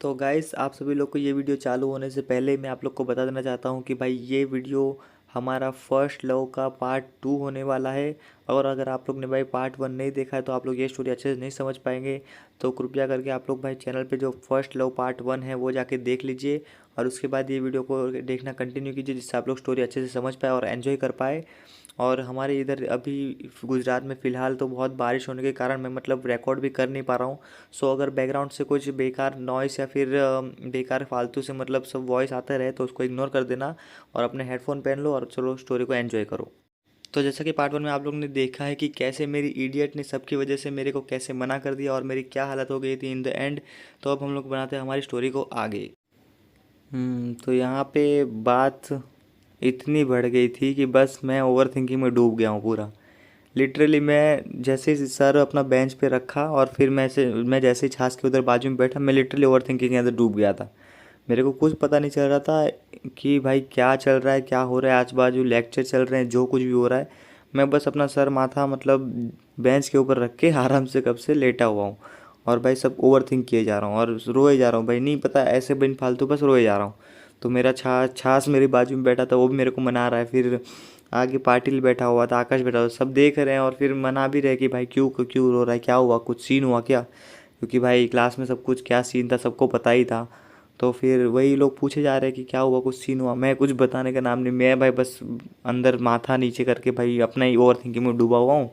तो गाइस आप सभी लोग को ये वीडियो चालू होने से पहले मैं आप लोग को बता देना चाहता हूँ कि भाई ये वीडियो हमारा फर्स्ट लव का पार्ट 2 होने वाला है। और अगर आप लोग ने भाई पार्ट 1 नहीं देखा है तो आप लोग ये स्टोरी अच्छे से नहीं समझ पाएंगे। तो कृपया करके आप लोग भाई चैनल पे जो फर्स्ट लव पार्ट 1 है वो जाके देख लीजिए और उसके बाद ये वीडियो को देखना कंटिन्यू कीजिए, जिससे आप लोग स्टोरी अच्छे से समझ पाए और एंजॉय कर पाए। और हमारे इधर अभी गुजरात में फ़िलहाल तो बहुत बारिश होने के कारण मैं मतलब रिकॉर्ड भी कर नहीं पा रहा हूँ। सो अगर बैकग्राउंड से कुछ बेकार नॉइस या फिर बेकार फालतू से मतलब सब वॉइस आता रहे तो उसको इग्नोर कर देना और अपने हेडफोन पहन लो और चलो स्टोरी को एंजॉय करो। तो जैसा कि पार्ट 1 में आप लोगों ने देखा है कि कैसे मेरी इडियट ने सबकी वजह से मेरे को कैसे मना कर दिया और मेरी क्या हालत हो गई थी इन द एंड। तो अब हम लोग बनाते हैं हमारी स्टोरी को आगे। तो यहाँ पे बात इतनी बढ़ गई थी कि बस मैं ओवर थिंकिंग में डूब गया हूँ पूरा। लिटरली मैं जैसे ही सर अपना बेंच पे रखा और फिर मैं जैसे ही छाछ के उधर बाजू में बैठा, मैं लिटरली ओवर थिंकिंग के अंदर डूब गया था। मेरे को कुछ पता नहीं चल रहा था कि भाई क्या चल रहा है, क्या हो रहा है, आजू बाजू लेक्चर चल रहे हैं, जो कुछ भी हो रहा है। मैं बस अपना सर माथा मतलब बेंच के ऊपर रख के आराम से कब से लेटा हुआ हूँ और भाई सब ओवर थिंक किए जा रहा हूँ और रोए जा रहा हूँ भाई, नहीं पता ऐसे बिन फालतू बस रोए जा रहा हूँ। तो मेरा छाछ मेरी बाजू में बैठा था, वो भी मेरे को मना रहा है। फिर आगे पाटिल बैठा हुआ था, आकाश बैठा हुआ था, सब देख रहे हैं और फिर मना भी रहे कि भाई क्यों क्यों रो रहा है, क्या हुआ, कुछ सीन हुआ क्या। क्योंकि भाई क्लास में सब कुछ क्या सीन था सबको पता ही था। तो फिर वही लोग पूछे जा रहे हैं कि क्या हुआ, कुछ सीन हुआ। मैं कुछ बताने का नाम नहीं, मैं भाई बस अंदर माथा नीचे करके भाई अपना ही ओवर थिंकिंग में डूबा हुआ हूँ।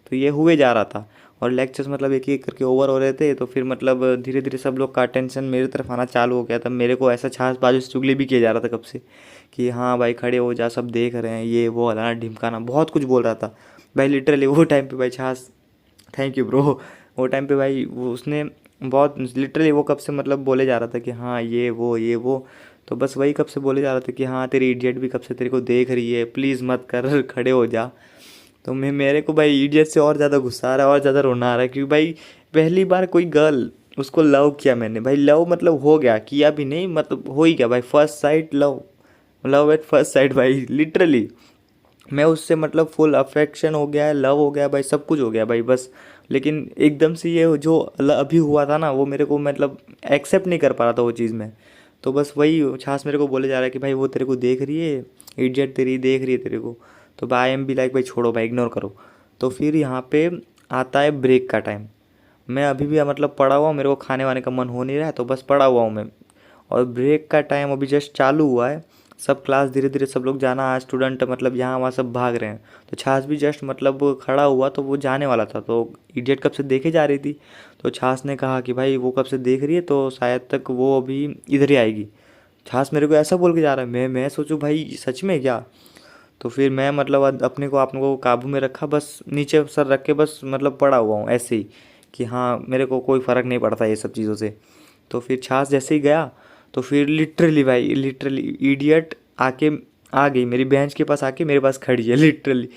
तो ये हुए जा रहा था और लेक्चर्स मतलब एक एक करके ओवर हो रहे थे। तो फिर मतलब धीरे धीरे सब लोग का अटेंशन मेरी तरफ आना चालू हो गया था। मेरे को ऐसा छाछ बाजू से चुगली भी किया जा रहा था कब से कि हाँ भाई खड़े हो जा, सब देख रहे हैं, ये वो हलाना ढिमकाना बहुत कुछ बोल रहा था भाई। लिटरली वो टाइम पे भाई छाछ, थैंक यू ब्रो। वो टाइम पे भाई वो उसने बहुत लिटरली वो कब से मतलब बोले जा रहा था कि हाँ ये वो। तो बस वही कब से बोले जा रहा था कि हाँ तेरी इडियट भी कब से तेरे को देख रही है, प्लीज़ मत कर खड़े हो जा। तो मेरे को भाई इडियट से और ज़्यादा गुस्सा आ रहा है और ज़्यादा रोना आ रहा है क्योंकि भाई पहली बार कोई गर्ल उसको लव किया मैंने। भाई लव मतलब हो गया, किया भी नहीं, मतलब हो ही गया भाई, first sight love, love at first sight भाई लिटरली। मैं उससे मतलब फुल अफेक्शन हो गया है, लव हो गया भाई, सब कुछ हो गया भाई बस। लेकिन एकदम से ये जो अभी हुआ था ना वो मेरे को मतलब एक्सेप्ट नहीं कर पा रहा था वो चीज़ में। तो बस वही छाछ मेरे को बोले जा रहा है कि भाई वो तेरे को देख रही है, इडियट तेरी देख रही है तेरे को। तो भाई आई एम बी लाइक भाई छोड़ो भाई, इग्नोर करो। तो फिर यहाँ पे आता है ब्रेक का टाइम। मैं अभी भी मतलब पड़ा हुआ हूँ, मेरे को खाने वाने का मन हो नहीं रहा है तो बस पड़ा हुआ हूँ मैं। और ब्रेक का टाइम अभी जस्ट चालू हुआ है, सब क्लास धीरे धीरे सब लोग जाना, आज स्टूडेंट मतलब यहाँ वहाँ सब भाग रहे हैं। तो छाछ भी जस्ट मतलब खड़ा हुआ तो वो जाने वाला था, तो इडियट कब से देखे जा रही थी। तो छाछ ने कहा कि भाई वो कब से देख रही है तो शायद तक वो अभी इधर ही आएगी। छाछ मेरे को ऐसा बोल के जा रहा है, मैं सोचूं भाई सच में क्या। तो फिर मैं मतलब अपने को आप लोगों को काबू में रखा, बस नीचे सर रख के बस मतलब पड़ा हुआ हूँ ऐसे ही कि हाँ मेरे को कोई फ़र्क नहीं पड़ता ये सब चीज़ों से। तो फिर छाछ जैसे ही गया तो फिर लिटरली भाई लिटरली इडियट आके आ गई मेरी बेंच के पास, आके मेरे पास खड़ी है लिटरली।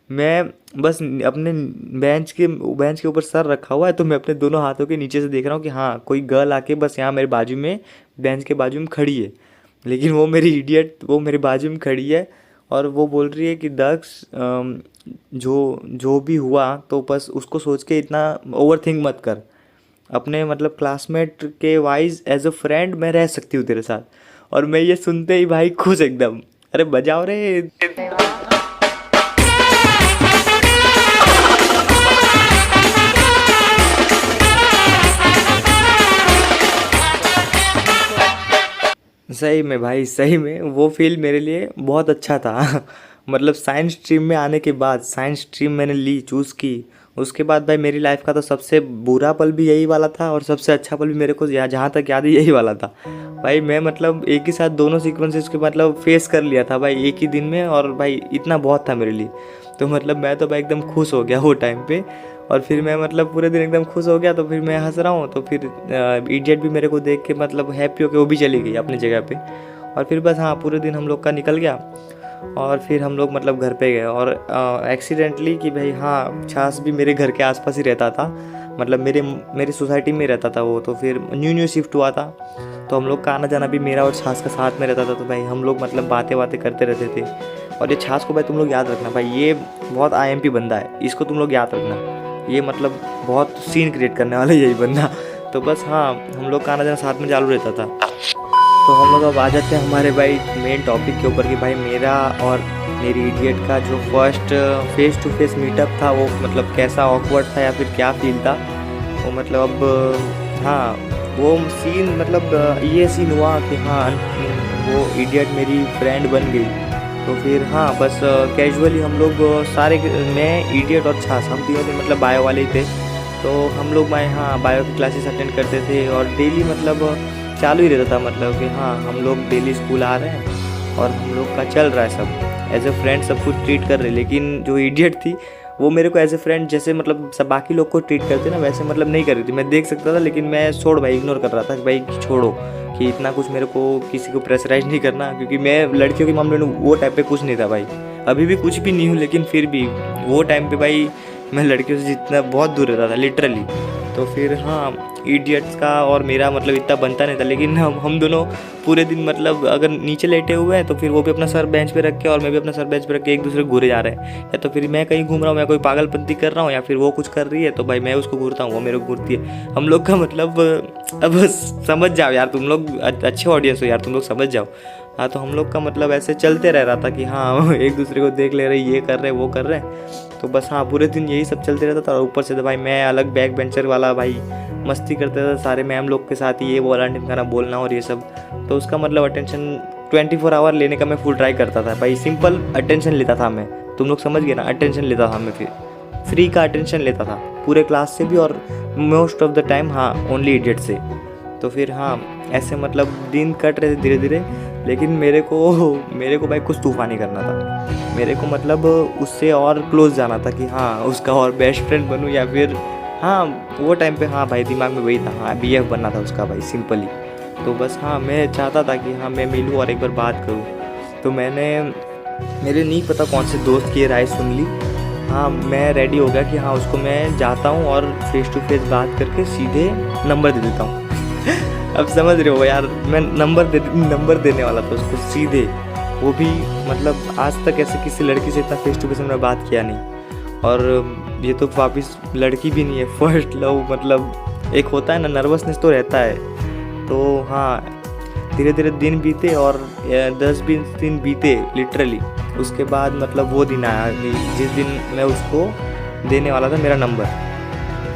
मैं बस अपने बेंच के ऊपर सर रखा हुआ है तो मैं अपने दोनों हाथों के नीचे से देख रहा हूँ कि हाँ कोई गर्ल आके बस यहाँ मेरे बाजू में बेंच के बाजू में खड़ी है। लेकिन वो मेरी इडियट वो मेरे बाजू में खड़ी है और वो बोल रही है कि दक्ष जो जो भी हुआ तो बस उसको सोच के इतना ओवर थिंक मत कर। अपने मतलब क्लासमेट के वाइज एज अ फ्रेंड मैं रह सकती हूँ तेरे साथ। और मैं ये सुनते ही भाई खुश एकदम, अरे बजाओ रे। सही में भाई, सही में वो फील मेरे लिए बहुत अच्छा था। मतलब साइंस स्ट्रीम में आने के बाद, साइंस स्ट्रीम मैंने ली चूज़ की, उसके बाद भाई मेरी लाइफ का तो सबसे बुरा पल भी यही वाला था और सबसे अच्छा पल भी मेरे को जहाँ तक याद है यही वाला था। भाई मैं मतलब एक ही साथ दोनों सीक्वेंसेस के मतलब फेस कर लिया था भाई एक ही दिन में, और भाई इतना बहुत था मेरे लिए। तो मतलब मैं तो भाई एकदम खुश हो गया वो टाइम पे। और फिर मैं मतलब पूरे दिन एकदम खुश हो गया, तो फिर मैं हंस रहा हूँ तो फिर इडियट भी मेरे को देख के मतलब हैप्पी होके वो भी चली गई अपनी जगह पे। और फिर बस हाँ पूरे दिन हम लोग का निकल गया और फिर हम लोग मतलब घर पे गए। और एक्सीडेंटली कि भाई हाँ छाछ भी मेरे घर के आसपास ही रहता था, मतलब मेरी सोसाइटी में रहता था वो। तो फिर न्यू शिफ्ट हुआ था तो हम लोग का आना जाना भी मेरा और छाछ का साथ में रहता था। तो भाई हम लोग मतलब बातें करते रहते थे। और ये छाछ को भाई तुम लोग याद रखना भाई, ये बहुत आईएमपी बंदा है, इसको तुम लोग याद रखना। ये मतलब बहुत सीन क्रिएट करने वाला है यही बंदा। तो बस हाँ, हम लोग का आना जाना साथ में चालू रहता था। तो हम लोग अब आ जाते हैं हमारे भाई मेन टॉपिक के ऊपर कि भाई मेरा और मेरी इडियट का जो first face to face meetup था वो मतलब कैसा ऑकवर्ड था या फिर क्या फील था। वो मतलब अब हाँ, वो सीन मतलब ये सीन हुआ कि हाँ वो इडियट मेरी फ्रेंड बन गई। तो फिर हाँ बस कैजुअली हम लोग सारे, मैं इडियट और छाछ, हम तीनों दिन मतलब बायो वाले ही थे। तो हम लोग हाँ बायो की क्लासेस अटेंड करते थे और डेली मतलब चालू ही रहता था, मतलब कि हाँ हम लोग डेली स्कूल आ रहे हैं और हम लोग का चल रहा है सब एज ए फ्रेंड, सब कुछ ट्रीट कर रहे। लेकिन जो इडियट थी वो मेरे को एज ए फ्रेंड जैसे मतलब सब बाकी लोग को ट्रीट करते ना वैसे मतलब नहीं कर रही थी। मैं देख सकता था लेकिन मैं छोड़ भाई इग्नोर कर रहा था कि भाई छोड़ो, कि इतना कुछ मेरे को किसी को प्रेशराइज नहीं करना, क्योंकि मैं लड़कियों के मामले में वो टाइप पे कुछ नहीं था भाई। अभी भी कुछ भी नहीं हूँ, लेकिन फिर भी वो टाइम पे भाई मैं लड़कियों से जितना बहुत दूर रहता था लिटरली। तो फिर हाँ इडियट्स का और मेरा मतलब इतना बनता नहीं था, लेकिन हम दोनों पूरे दिन मतलब अगर नीचे लेटे हुए हैं तो फिर वो भी अपना सर बेंच पे रख के और मैं भी अपना सर बेंच पे रख के एक दूसरे को घूरे जा रहे हैं। या तो फिर मैं कहीं घूम रहा हूँ, मैं कोई पागलपंती कर रहा हूँ, या फिर वो कुछ कर रही है तो भाई मैं उसको घूरता हूँ, वो मेरे को घूरती है। हम लोग का मतलब अब समझ जाओ यार, तुम लोग अच्छे ऑडियंस हो यार, तुम लोग समझ जाओ। हाँ तो हम लोग का मतलब ऐसे चलते रह रहा था कि हाँ एक दूसरे को देख ले रहे, ये कर रहे वो कर रहे। तो बस हाँ पूरे दिन यही सब चलते रहता था। और ऊपर से तो भाई मैं अलग बैक बेंचर वाला भाई, मस्ती करते थे सारे मैम लोग के साथ, ये बोला टिमकाना बोलना और ये सब। तो उसका मतलब अटेंशन 24 आवर लेने का मैं फुल ट्राई करता था भाई, सिंपल अटेंशन लेता था मैं, तुम लोग समझ गए ना, अटेंशन लेता था मैं, फिर फ्री का अटेंशन लेता था पूरे क्लास से भी और मोस्ट ऑफ द टाइम हाँ ओनली इडियट से। तो फिर हाँ ऐसे मतलब दिन कट रहे थे धीरे धीरे। लेकिन मेरे को भाई कुछ तूफानी करना था, मेरे को मतलब उससे और क्लोज जाना था कि हाँ उसका और बेस्ट फ्रेंड बनूँ, या फिर हाँ वो टाइम पे हाँ भाई दिमाग में वही था, हाँ BF बनना था उसका भाई सिंपली। तो बस हाँ मैं चाहता था कि हाँ मैं मिलूँ और एक बार बात करूँ। तो मेरे नहीं पता कौन से दोस्त की राय सुन ली, हाँ मैं रेडी हो गया कि हाँ उसको मैं जाता हूँ और फेस टू फेस बात करके सीधे नंबर दे देता हूँ। अब समझ रहे हो यार, मैं नंबर देने वाला था उसको सीधे, वो भी मतलब आज तक ऐसे किसी लड़की से इतना फेस टू फेस मैंने बात किया नहीं। और ये तो वापस लड़की भी नहीं है, फर्स्ट लव, मतलब एक होता है ना नर्वसनेस तो रहता है। तो हाँ धीरे धीरे दिन बीते और 10-20 दिन बीते लिटरली। उसके बाद मतलब वो दिन आया कि जिस दिन मैं उसको देने वाला था मेरा नंबर,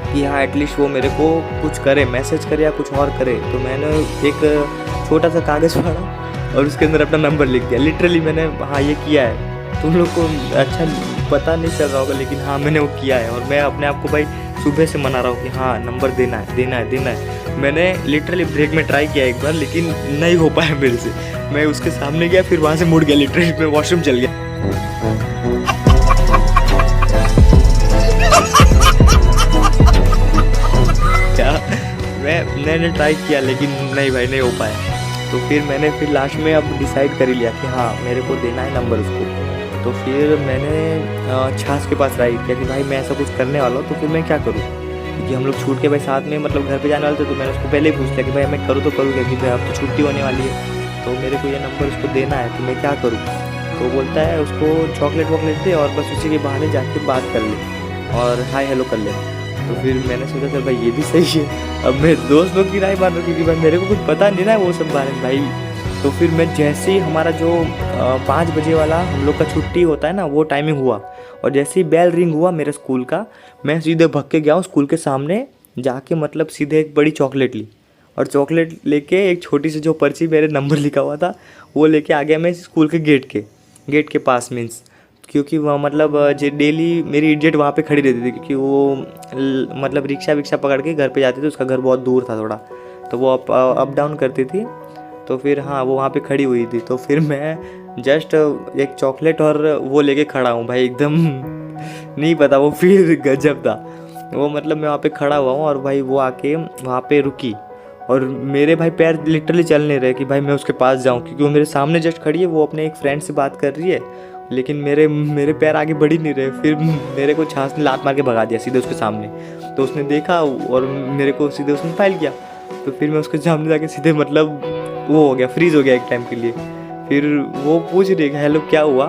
कि हाँ एटलीस्ट वो मेरे को कुछ करे, मैसेज करे या कुछ और करे। तो मैंने एक छोटा सा कागज़ फाड़ा और उसके अंदर अपना नंबर लिख दिया लिटरली। मैंने हाँ ये किया है, तुम लोग को अच्छा पता नहीं चल रहा होगा लेकिन हाँ मैंने वो किया है। और मैं अपने आप को भाई सुबह से मना रहा हूँ कि हाँ नंबर देना है। मैंने लिटरली ब्रेक में ट्राई किया एक बार, लेकिन नहीं हो पाया मेरे से। मैं उसके सामने गया, फिर वहाँ से मुड़ गया, लिटरली मैं वॉशरूम चल गया। मैंने ट्राई किया लेकिन नहीं भाई नहीं हो पाया। तो फिर मैंने लास्ट में अब डिसाइड कर ही लिया कि हाँ मेरे को देना है नंबर उसको। तो फिर मैंने छाछ के पास ट्राई किया कि भाई मैं ऐसा कुछ करने वाला हूँ तो फिर मैं क्या करूँ, क्योंकि हम लोग छूट के भाई साथ में मतलब घर पे जाने वाले थे। तो मैंने उसको पहले ही पूछ लिया कि भाई मैं करूँ तो करूँ क्या, कि भाई अब तो छुट्टी होने वाली है तो मेरे को ये नंबर उसको देना है, तो मैं क्या करूँ। तो बोलता है उसको चॉकलेट दे और बस उसी के बहाने जाके बात कर ले और हाय हेलो कर ले। तो फिर मैंने सोचा चल भाई ये भी सही है। अब मैं दोस्त लोग की राय मान रहा, क्योंकि भाई मेरे को कुछ पता नहीं ना वो सब बारे में भाई। तो फिर मैं जैसे ही हमारा जो 5 बजे वाला हम लोग का छुट्टी होता है ना वो टाइमिंग हुआ, और जैसे ही बेल रिंग हुआ मेरे स्कूल का, मैं सीधे भग के गया हूँ स्कूल के सामने जाके, मतलब सीधे एक बड़ी चॉकलेट ली और चॉकलेट लेके एक छोटी सी जो पर्ची मेरे नंबर लिखा हुआ था वो लेके आ गया मैं स्कूल के गेट के पास मीन्स, क्योंकि वह मतलब डेली मेरी इडियट वहाँ पे खड़ी रहती थी, क्योंकि वो मतलब रिक्शा पकड़ के घर पे जाती थी, उसका घर बहुत दूर था थोड़ा, तो वो अप डाउन करती थी। तो फिर हाँ वो वहाँ पे खड़ी हुई थी। तो फिर मैं जस्ट एक चॉकलेट और वो लेके खड़ा हूँ भाई, एकदम नहीं पता वो फिर गजब था वो, मतलब मैं वहाँ पे खड़ा हुआ हूँ और भाई वो आके वहाँ पे रुकी और मेरे भाई पैर लिटरली चल नहीं रहे कि भाई मैं उसके पास जाऊँ, क्योंकि वो मेरे सामने जस्ट खड़ी है, वो अपने एक फ्रेंड से बात कर रही है, लेकिन मेरे पैर आगे बढ़ ही नहीं रहे। फिर मेरे को छाछ ने लात मार के भगा दिया सीधे उसके सामने। तो उसने देखा और मेरे को सीधे उसने फाइल किया। तो फिर मैं उसके सामने जाके सीधे मतलब वो हो गया, फ्रीज हो गया एक टाइम के लिए। फिर वो पूछ रही है हेलो क्या हुआ,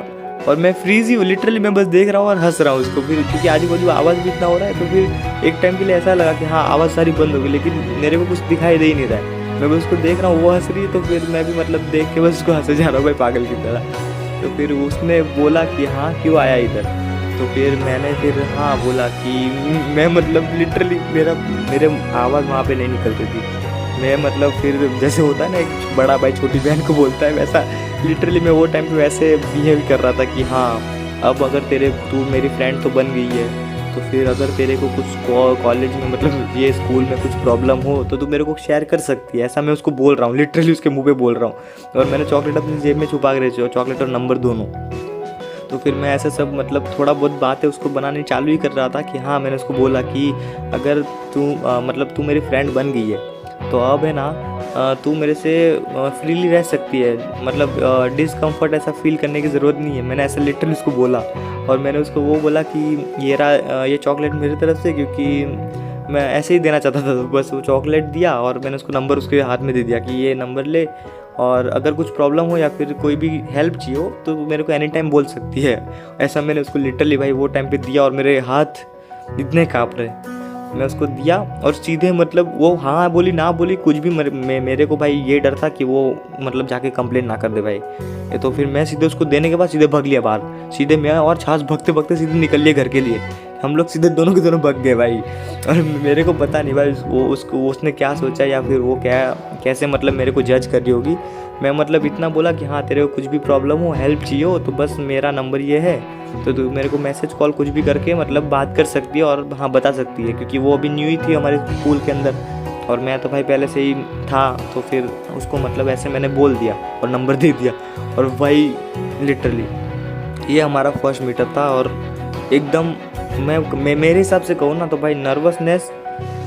और मैं फ्रीज ही हूँ लिटरली, मैं बस देख रहा हूँ और हंस रहा हूँ उसको। फिर क्योंकि आजू बाजू आवाज़ भी इतना हो रहा है, तो फिर एक टाइम के लिए ऐसा लगा कि हाँ आवाज़ सारी बंद होगी, लेकिन मेरे को कुछ दिखाई दे ही नहीं रहा है। मैं बस उसको देख रहा हूँ, वो हंस रही है, तो फिर मैं भी मतलब देख के बस उसको हंसे जा रहा हूँ भाई पागल की तरह। तो फिर उसने बोला कि हाँ क्यों आया इधर, तो फिर मैंने फिर हाँ बोला कि मैं मतलब लिटरली मेरे आवाज़ वहाँ पे नहीं निकलती थी। मैं मतलब फिर जैसे होता है ना एक बड़ा भाई छोटी बहन को बोलता है, वैसा लिटरली मैं वो टाइम पे वैसे बिहेव कर रहा था कि हाँ अब अगर तू मेरी फ्रेंड तो बन गई है, तो फिर अगर तेरे को कुछ कॉलेज में मतलब ये स्कूल में कुछ प्रॉब्लम हो तो तू मेरे को शेयर कर सकती है, ऐसा मैं उसको बोल रहा हूँ, लिटरली उसके मुंह पे बोल रहा हूँ। और मैंने चॉकलेट अपनी जेब में छुपा के रखी, चॉकलेट और नंबर दोनों। तो फिर मैं ऐसे सब मतलब थोड़ा बहुत बातें उसको बनानी चालू ही कर रहा था कि हाँ मैंने उसको बोला कि अगर तू मेरी फ्रेंड बन गई है तो अब है ना तू मेरे से फ्रीली रह सकती है, मतलब डिसकम्फर्ट ऐसा फील करने की ज़रूरत नहीं है। मैंने ऐसा लिटरली उसको बोला। और मैंने उसको वो बोला कि ये चॉकलेट मेरी तरफ से, क्योंकि मैं ऐसे ही देना चाहता था, तो बस वो चॉकलेट दिया और मैंने उसको नंबर उसके हाथ में दे दिया कि ये नंबर ले, और अगर कुछ प्रॉब्लम हो या फिर कोई भी हेल्प चाहिए हो तो मेरे को एनी टाइम बोल सकती है। ऐसा मैंने उसको लिटरली भाई वो टाइम पे दिया, और मेरे हाथ इतने काँप रहे। मैं उसको दिया और सीधे मतलब वो हाँ बोली ना बोली कुछ भी, मेरे को भाई ये डर था कि वो मतलब जाके कंप्लेंट ना कर दे भाई। तो फिर मैं सीधे उसको देने के बाद सीधे भाग लिया बाहर, सीधे मैं और छाछ भगते भगते सीधे निकल लिए घर के लिए। हम लोग सीधे दोनों के दोनों भाग गए भाई। और मेरे को पता नहीं भाई उसने क्या सोचा, या फिर वो कैसे मतलब मेरे को जज कर रही होगी। मैं मतलब इतना बोला कि हाँ तेरे को कुछ भी प्रॉब्लम हो, हेल्प चाहिए हो, तो बस मेरा नंबर ये है, तो तू मेरे को मैसेज कॉल कुछ भी करके मतलब बात कर सकती है और हाँ बता सकती है, क्योंकि वो अभी न्यू ही थी हमारे स्कूल के अंदर और मैं तो भाई पहले से ही था। तो फिर उसको मतलब ऐसे मैंने बोल दिया और नंबर दे दिया। और भाई लिटरली ये हमारा फर्स्ट मीटअप था, और एकदम मैं मेरे हिसाब से कहूँ ना तो भाई नर्वसनेस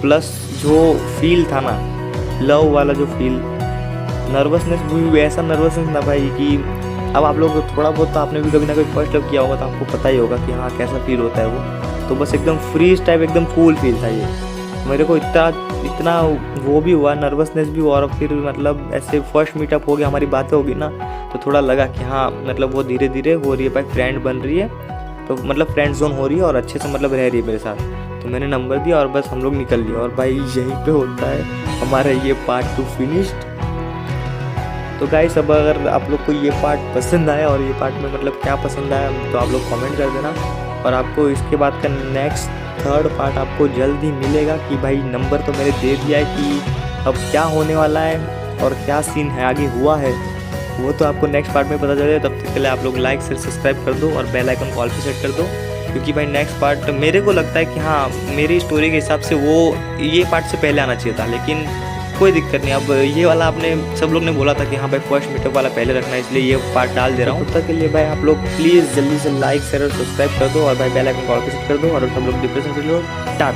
प्लस जो फील था ना, लव वाला जो फील, नर्वसनेस भी ऐसा नर्वसनेस था भाई कि अब आप लोग थोड़ा बहुत तो आपने भी कभी ना कभी फर्स्ट लव किया होगा, तो आपको पता ही होगा कि हाँ कैसा फील होता है वो। तो बस एकदम फ्रीज टाइप एकदम कूल फील था ये। मेरे को इतना वो भी हुआ, नर्वसनेस भी हुआ, और फिर मतलब ऐसे फर्स्ट मीटअप हो गया, हमारी बातें होगी ना, तो थोड़ा लगा कि हाँ मतलब वो धीरे धीरे हो रही है भाई, फ्रेंड बन रही है, तो मतलब फ्रेंड जोन हो रही है और अच्छे से मतलब रह रही है मेरे साथ। तो मैंने नंबर दिया और बस हम लोग निकल लिए। और भाई यहीं पे होता है हमारा ये पार्ट 2 फिनिश्ड। तो गाइस अब अगर आप लोग को ये पार्ट पसंद आया और ये पार्ट में मतलब क्या पसंद आया तो आप लोग कमेंट कर देना। और आपको इसके बाद का नेक्स्ट 3rd पार्ट आपको जल्द ही मिलेगा कि भाई नंबर तो मैंने दे दिया है, कि अब क्या होने वाला है और क्या सीन है आगे हुआ है वो तो आपको नेक्स्ट पार्ट में पता चलेगा। तब तक के लिए आप लोग लाइक शेयर सब्सक्राइब कर दो और बेल आइकन कॉल पे सेट कर दो, क्योंकि भाई नेक्स्ट पार्ट मेरे को लगता है कि हाँ मेरी स्टोरी के हिसाब से वो ये पार्ट से पहले आना चाहिए था, लेकिन कोई दिक्कत नहीं। अब ये वाला आपने सब लोग ने बोला था कि हाँ भाई फर्स्ट मीटअप वाला पहले रखना है, इसलिए ये पार्ट डाल दे रहा हूँ। तब तक के लिए भाई आप लोग प्लीज़ जल्दी से लाइक शेयर और सब्सक्राइब कर दो और भाई बेल आइकन कॉल पे सेट कर दो, और सब लोग डिप्रेशन से लो। टाटा।